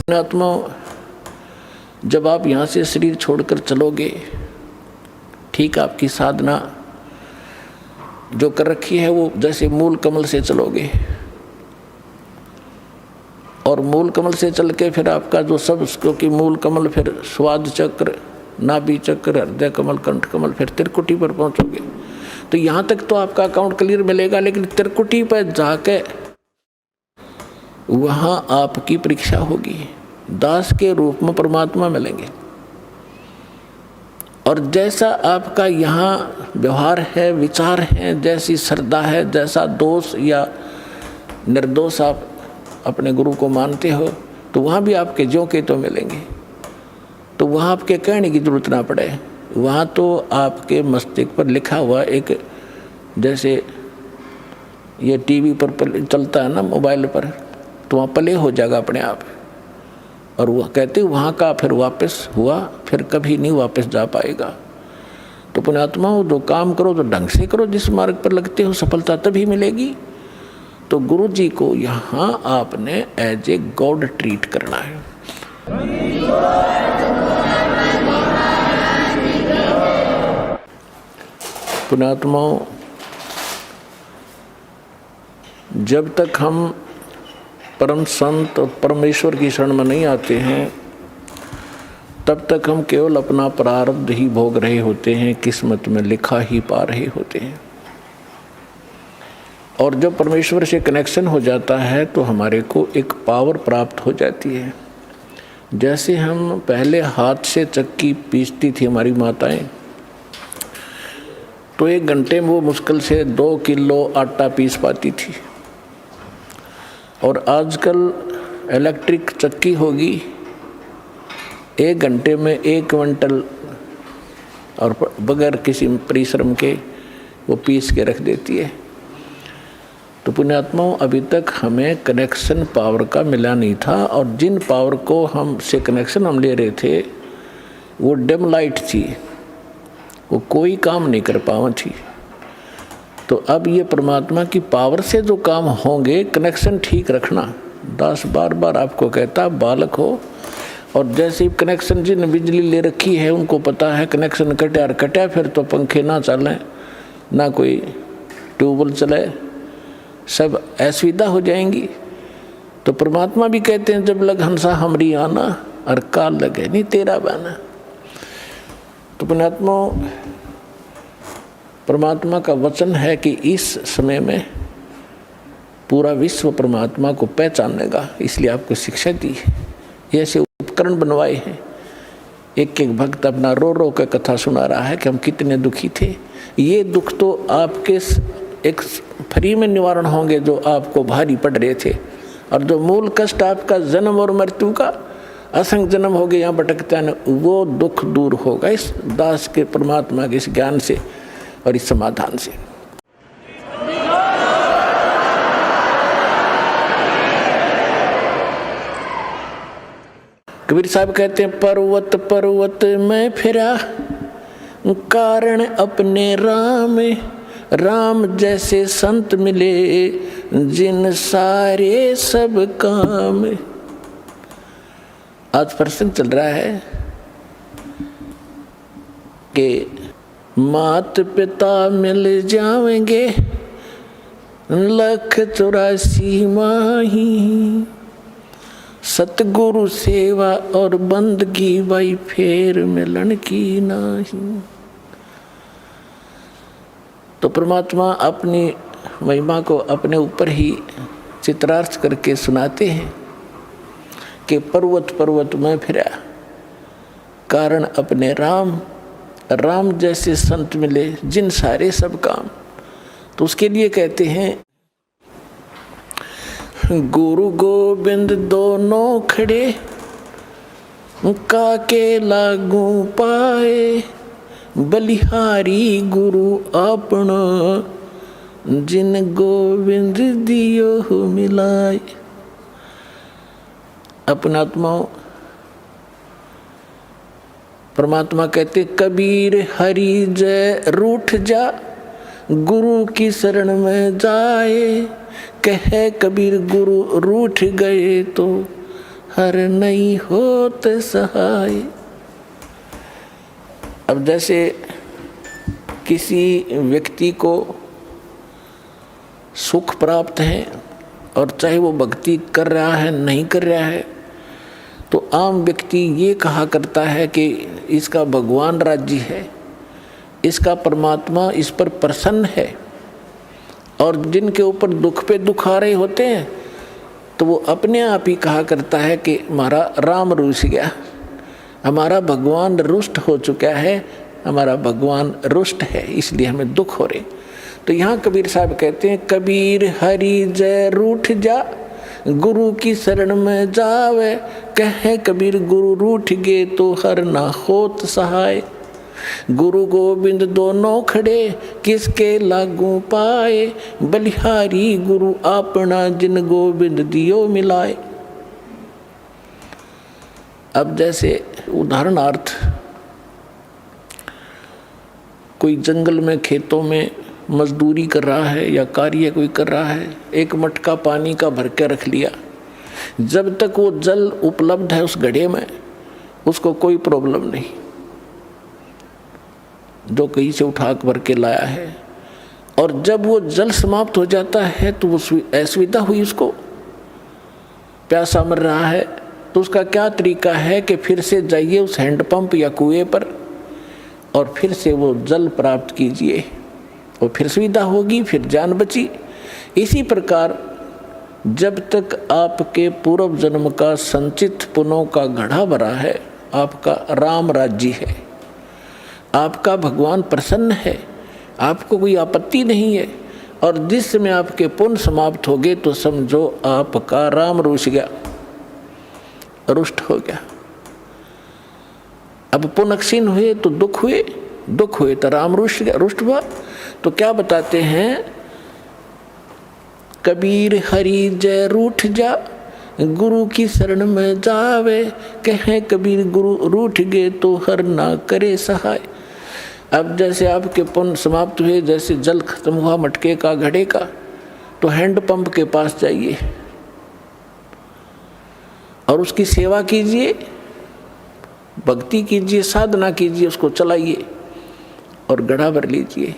आत्मा, जब आप यहाँ से शरीर छोड़कर चलोगे, ठीक आपकी साधना जो कर रखी है वो जैसे मूल कमल से चलोगे, और मूल कमल से चल के फिर आपका जो सब, क्योंकि मूल कमल फिर स्वाद चक्र, नाभि चक्र, हृदय कमल, कंठ कमल, फिर त्रिकुटी पर पहुंचोगे। तो यहाँ तक तो आपका अकाउंट क्लियर मिलेगा, लेकिन त्रिकुटी पर जाके वहाँ आपकी परीक्षा होगी। दास के रूप में परमात्मा मिलेंगे, और जैसा आपका यहाँ व्यवहार है, विचार है, जैसी श्रद्धा है, जैसा दोष या निर्दोष आप अपने गुरु को मानते हो, तो वहाँ भी आपके ज्यों के तो मिलेंगे। तो वहाँ आपके कहने की जरूरत ना पड़े, वहाँ तो आपके मस्तिष्क पर लिखा हुआ एक, जैसे ये टीवी पर चलता है ना, मोबाइल पर, तो वहाँ प्ले हो जाएगा अपने आप। और वह कहते वहाँ का फिर वापस हुआ, फिर कभी नहीं वापस जा पाएगा। तो पुण्यात्माओं, जो काम करो तो ढंग से करो, जिस मार्ग पर लगते हो सफलता तभी मिलेगी। तो गुरु जी को यहाँ आपने एज ए गॉड ट्रीट करना है। पुण्यात्माओं, जब तक हम परम संत और परमेश्वर की शरण में नहीं आते हैं, तब तक हम केवल अपना प्रारब्ध ही भोग रहे होते हैं, किस्मत में लिखा ही पा रहे होते हैं। और जब परमेश्वर से कनेक्शन हो जाता है तो हमारे को एक पावर प्राप्त हो जाती है। जैसे हम पहले हाथ से चक्की पीसती थी हमारी माताएं, तो 1 घंटे में वो मुश्किल से 2 किलो आटा पीस पाती थी। और आजकल इलेक्ट्रिक चक्की होगी, 1 घंटे में 1 क्विंटल और बगैर किसी परिश्रम के वो पीस के रख देती है। तो पुण्यात्माओं, अभी तक हमें कनेक्शन पावर का मिला नहीं था, और जिन पावर को हम से कनेक्शन हम ले रहे थे वो डिम लाइट थी, वो कोई काम नहीं कर पावा थी। तो अब ये परमात्मा की पावर से जो काम होंगे, कनेक्शन ठीक रखना। दास बार बार आपको कहता, बालक हो, और जैसे ही कनेक्शन जिन बिजली ले रखी है उनको पता है कनेक्शन कटा फिर तो पंखे ना चलें, ना कोई ट्यूबवेल चले, सब असुविधा हो जाएंगी। तो परमात्मा भी कहते हैं, जब लग हंसा हमरी आना, और काल लगे नहीं तेरा बना। तो परमात्मा का वचन है कि इस समय में पूरा विश्व परमात्मा को पहचानेगा, इसलिए आपको शिक्षा दी है, ऐसे उपकरण बनवाए हैं। एक एक भक्त अपना रो रो कर कथा सुना रहा है कि हम कितने दुखी थे। ये दुख तो आपके एक फ्री में निवारण होंगे जो आपको भारी पड़ रहे थे, और जो मूल कष्ट आपका जन्म और मृत्यु का, असंख्य जन्म हो गए यहाँ भटकता है, वो दुख दूर होगा इस दास के परमात्मा के इस ज्ञान से और इस समाधान से। कबीर साहब कहते हैं, पर्वत पर्वत में फिरा, कारण अपने राम, राम जैसे संत मिले, जिन सारे सब काम। आज प्रसंग चल रहा है कि मात पिता मिल जाएंगे, 184 माही, सतगुरु सेवा और बंदगी भाई फेर मिलन की नाही। तो परमात्मा अपनी महिमा को अपने ऊपर ही चित्रार्थ करके सुनाते हैं कि पर्वत पर्वत में फिरा, कारण अपने राम, राम जैसे संत मिले, जिन सारे सब काम। तो उसके लिए कहते हैं, गुरु गोविंद दोनों खड़े, काके लागू पाए, बलिहारी गुरु अपना, जिन गोविंद दियो मिलाए। अपनात्माओं, परमात्मा कहते, कबीर हरि जय रूठ जा, गुरु की शरण में जाए। कहे कबीर गुरु रूठ गए तो हर नहीं होत सहाय। अब जैसे किसी व्यक्ति को सुख प्राप्त है और चाहे वो भक्ति कर रहा है नहीं कर रहा है, तो आम व्यक्ति ये कहा करता है कि इसका भगवान राज्य है, इसका परमात्मा इस पर प्रसन्न है। और जिनके ऊपर दुख पे दुख आ रहे होते हैं तो वो अपने आप ही कहा करता है कि हमारा राम रूठ गया, हमारा भगवान रुष्ट हो चुका है, हमारा भगवान रुष्ट है, इसलिए हमें दुख हो रहे। तो यहाँ कबीर साहब कहते हैं, कबीर हरि जय रूठ जा, गुरु की शरण में जावे, कहे कबीर गुरु रूठ गे तो हर ना होत सहाय। गुरु गोविंद दोनों खड़े, किसके लागू पाए, बलिहारी गुरु अपना, जिन गोविंद दियो मिलाए। अब जैसे उदाहरणार्थ कोई जंगल में खेतों में मजदूरी कर रहा है या कार्य कोई कर रहा है, एक मटका पानी का भर के रख लिया, जब तक वो जल उपलब्ध है उस घड़े में उसको कोई प्रॉब्लम नहीं, जो कहीं से उठा भर के लाया है। और जब वो जल समाप्त हो जाता है तो वो असुविधा हुई, उसको प्यासा मर रहा है, तो उसका क्या तरीका है कि फिर से जाइए उस हैंडपंप या कुएं पर और फिर से वो जल प्राप्त कीजिए, और फिर सुविधा होगी, फिर जान बची। इसी प्रकार जब तक आपके पूर्व जन्म का संचित पुण्यों का घड़ा भरा है, आपका राम राज्य है, आपका भगवान प्रसन्न है, आपको कोई आपत्ति नहीं है, और जिस समय आपके पुण्य समाप्त हो गए तो समझो आपका राम रुष्ट गया, रुष्ट हो गया। अब पुण्य क्षीण हुए तो दुख हुए, दुख हुए तो राम रुष्ट गया, रुष्ट हुआ। तो क्या बताते हैं, कबीर हरि जय रूठ जा, गुरु की शरण में जावे, कहे कबीर गुरु रूठ गए तो हर ना करे सहाय। अब जैसे आपके पुण्य समाप्त हुए, जैसे जल खत्म हुआ मटके का घड़े का, तो हैंडपंप के पास जाइए और उसकी सेवा कीजिए, भक्ति कीजिए, साधना कीजिए, उसको चलाइए और घड़ा भर लीजिए।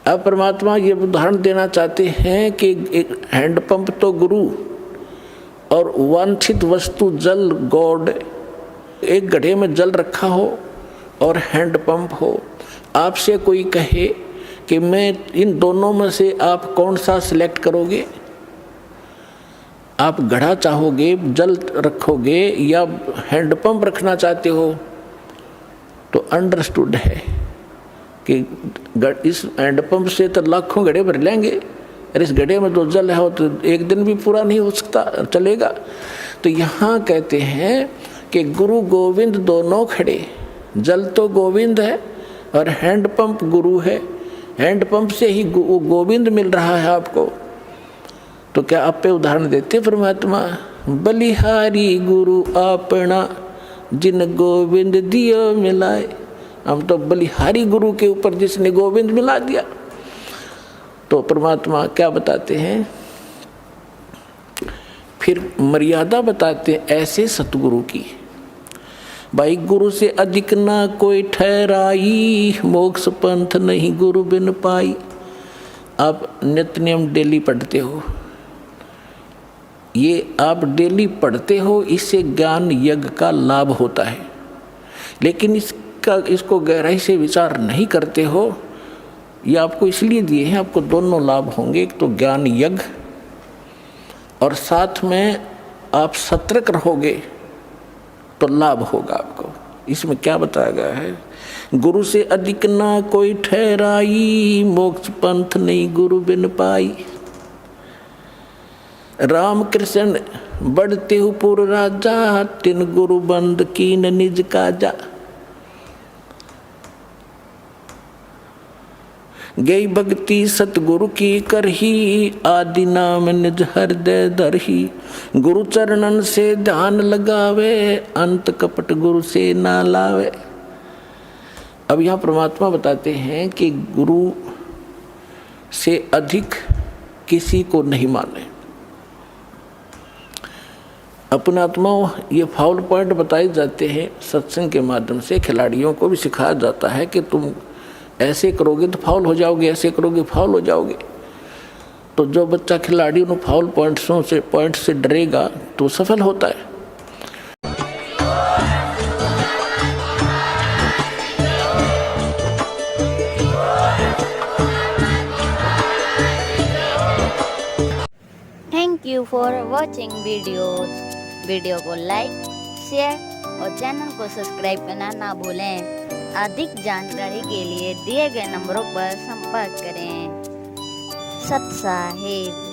अब परमात्मा ये उदाहरण देना चाहते हैं कि एक हैंडपंप तो गुरु और वांछित वस्तु जल गॉड, एक घड़े में जल रखा हो और हैंडपंप हो। आपसे कोई कहे कि मैं इन दोनों में से आप कौन सा सिलेक्ट करोगे, आप घड़ा चाहोगे, जल रखोगे या हैंडपंप रखना चाहते हो, तो अंडरस्टूड है कि इस हैंडपंप से तो लाखों घड़े भर लेंगे, और इस घड़े में तो जल है तो एक दिन भी पूरा नहीं हो सकता, चलेगा। तो यहाँ कहते हैं कि गुरु गोविंद दोनों खड़े, जल तो गोविंद है और हैंडपंप गुरु है, हैंडपंप से ही गोविंद मिल रहा है आपको। तो क्या आप पे उदाहरण देते परमात्मा, बलिहारी गुरु अपना, जिन गोविंद दियो मिलाए। हम तो बलिहारी गुरु के ऊपर जिसने गोविंद मिला दिया। तो परमात्मा क्या बताते हैं, फिर मर्यादा बताते हैं ऐसे सतगुरु की, भाई गुरु से अधिक ना कोई ठहराई, मोक्ष पंथ नहीं गुरु बिन पाई। आप नित्य नियम डेली पढ़ते हो, ये आप डेली पढ़ते हो, इससे ज्ञान यज्ञ का लाभ होता है, लेकिन इसको गहराई से विचार नहीं करते हो। ये आपको इसलिए दिए हैं, आपको दोनों लाभ होंगे, एक तो ज्ञान यज्ञ और साथ में आप सतर्क रहोगे तो लाभ होगा आपको। इसमें क्या बताया गया है, गुरु से अधिक ना कोई ठहराई, मोक्ष पंथ नहीं गुरु बिन पाई। राम कृष्ण बढ़ते हो पुर राजा, तिन गुरु बंद कीन निज काजा। गई भक्ति सतगुरु की करही, आदि नाम निज हृदय धरही। गुरु चरणन से ध्यान लगावे, अंत कपट गुरु से ना लावे। अब यहाँ परमात्मा बताते हैं कि गुरु से अधिक किसी को नहीं माने। अपने आत्माओं ये फाउल पॉइंट बताए जाते हैं सत्संग के माध्यम से। खिलाड़ियों को भी सिखाया जाता है कि तुम ऐसे करोगे तो फाउल हो जाओगे, ऐसे करोगे फाउल हो जाओगे। तो जो बच्चा खिलाड़ी उन फाउल पॉइंट से डरेगा तो सफल होता है। Thank you for watching video को लाइक, शेयर और चैनल को सब्सक्राइब करना ना भूलें। अधिक जानकारी के लिए दिए गए नंबरों पर संपर्क करें। सत साहिब।